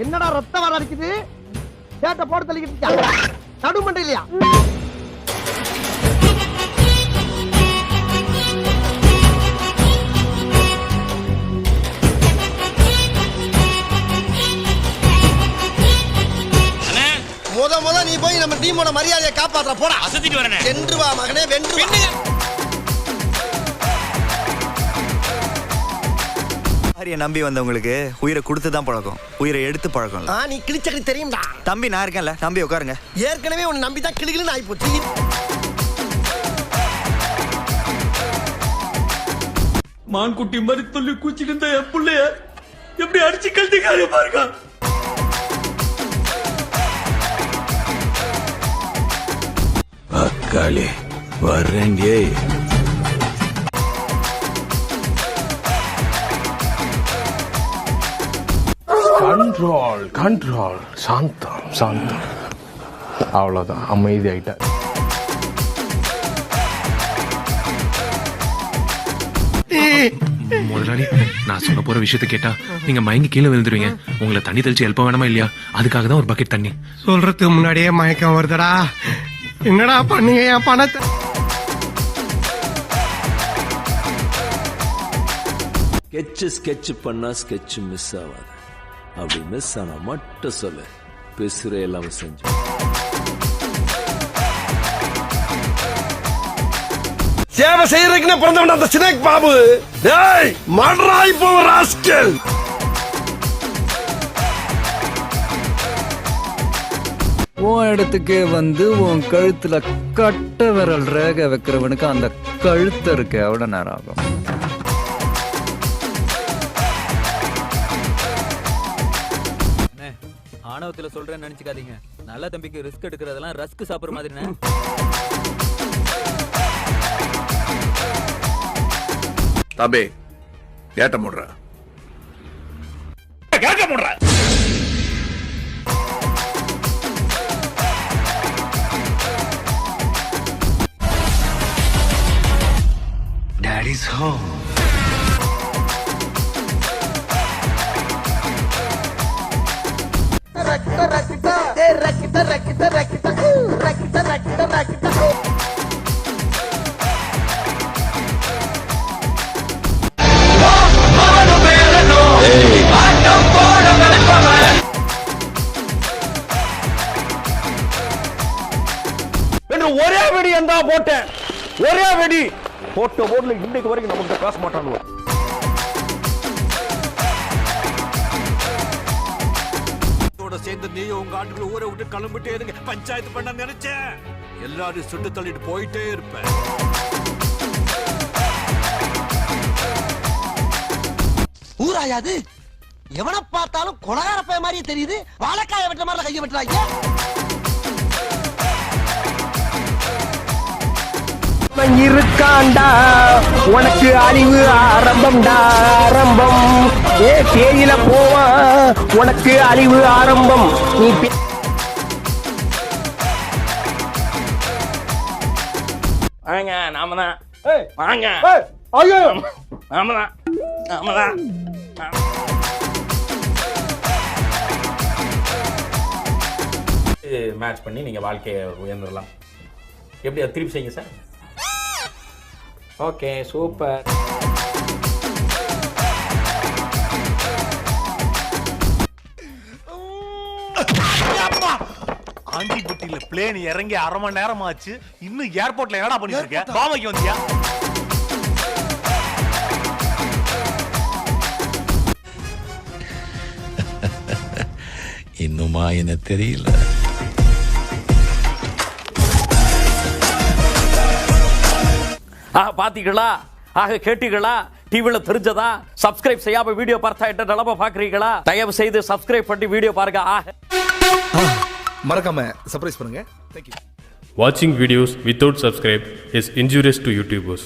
என்னடா ரத்தம் வர அடிக்குது? சேட்டை போட்டு தள்ளிக்கிட்டு நடுமண்டை இல்லையா? முத நீ போய் நம்ம டீமோட மரியாதையை காப்பாற்ற போடா. அசத்திட்டு வரனே. வென்று வா மகனே, வென்று வா. ஹரியை நம்பி வந்தவங்களுக்கு உயிரை கொடுத்து தான் பழக்கம், உயிரை எடுத்து பழக்கம். நீ கிளிச்சக்கடி தெரியும்டா. தம்பி நான் இருக்கேன்ல, தம்பி உட்காருங்க. ஏற்கனவே உன்னை நம்பி தான் கிளிகிளின்னு ஆகி போச்சு. மான்குட்டி மாதிரி சொல்லி குச்சிட்டு இருந்த என் பிள்ளைய எப்படி அடிச்சு கழட்டிக்காரு பாருங்க. அக்காளி வர்றேங்கே. Control control. சாந்தம் சாந்தம். அவ்வளோதான், அமைதி ஆயிட்டார். முதலாளி, நான் சொல்ல போற விஷயத்த கேட்டா நீங்க மயங்கி கீழே விழுந்துருவீங்க. உங்களை தண்ணி தெளிச்சு எழுப்ப வேணாமா இல்லையா? அதுக்காக தான் ஒரு பக்கெட் தண்ணி. சொல்றதுக்கு முன்னாடியே மயக்கம் வருதுடா. என்னடா பண்ணீங்க என் பணத்தை? ஸ்கெட்ச் பண்ணா ஸ்கெட்ச் மிஸ் ஆகாது. அப்படி மிஸ் ஆனா மட்டும் சொல்லு, பேசுற எல்லாம் செஞ்சு. சேவை செய்யறதுக்குன்னு பிறந்தவன் அந்த சினேக் பாபு. டேய் மட்ராய் போ ராஸ்கல். உன் இடத்துக்கே வந்து உன் கழுத்துல கட்ட விரல் ரேக வைக்கிறவனுக்கு அந்த கழுத்து இருக்கு எவ்வளவு நேரம் ஆகும்? ஆணவத்துல சொல்றேன்னு நினைச்சுக்காதீங்க. நல்ல தம்பிக்கு ரிஸ்க் எடுக்கிறதெல்லாம் ரஸ்க் சாப்பிடுற மாதிரி. தம்பி கேட்ட முடுற கேட்ட முடுற. Daddy's home. ஒரே வெடி எந்தா போட்டேன், ஒரே வெடி போட்ட போர்ல இன்னைக்கு வரைக்கும் நமக்கு பேச மாட்டானுவோ. சேர்ந்து நீ உங்க ஆட்டுக்குள்ள ஊரை விட்டு கிளம்பிட்டே இருங்க. பஞ்சாயத்து பண்ண நினைச்சேன், எல்லாரும் சுட்டு தள்ளிட்டு போயிட்டே இருப்பேன். ஊராயாது எவனை பார்த்தாலும் கொலகார பைய மாதிரியே தெரியுது. வாழைக்காய வெட்ட மாதிரி கைய வெட்டுறாங்க. இருக்காண்டா உனக்கு அழிவு ஆரம்பம்டா, ஆரம்பம். தேயில போவா உனக்கு அழிவு ஆரம்பம். நீ வாங்க, நாம தான். வாங்க, நாம தான், நாம தான். மேட்ச் பண்ணி நீங்க வாழ்க்கையை உயர்ந்துடலாம். எப்படி அது திருப்பி செய்யுங்க சார். Okay, super. ஆண்டிபட்டியில பிளேன் இறங்கி அரை மணி நேரம் ஆச்சு. இன்னும் ஏர்போர்ட்ல என்னடா பண்ணிட்டு இருக்க? பாமைக்கு வந்தியா? இன்னுமா என்ன தெரியல. பாத்தீங்களா? ஆக கேட்டீங்களா? டிவில தெரிஞ்சதா? சப்ஸ்கிரைப் செய்யாம வீடியோ பார்த்தா என்ன நிலைமை பாக்குறீங்களா? தயவு செய்து சப்ஸ்கிரைப் பண்ணி வீடியோ பாருங்க. மறக்காம சர்ப்ரைஸ் பண்ணுங்க. Thank you. Watching videos without subscribe is injurious to YouTubers.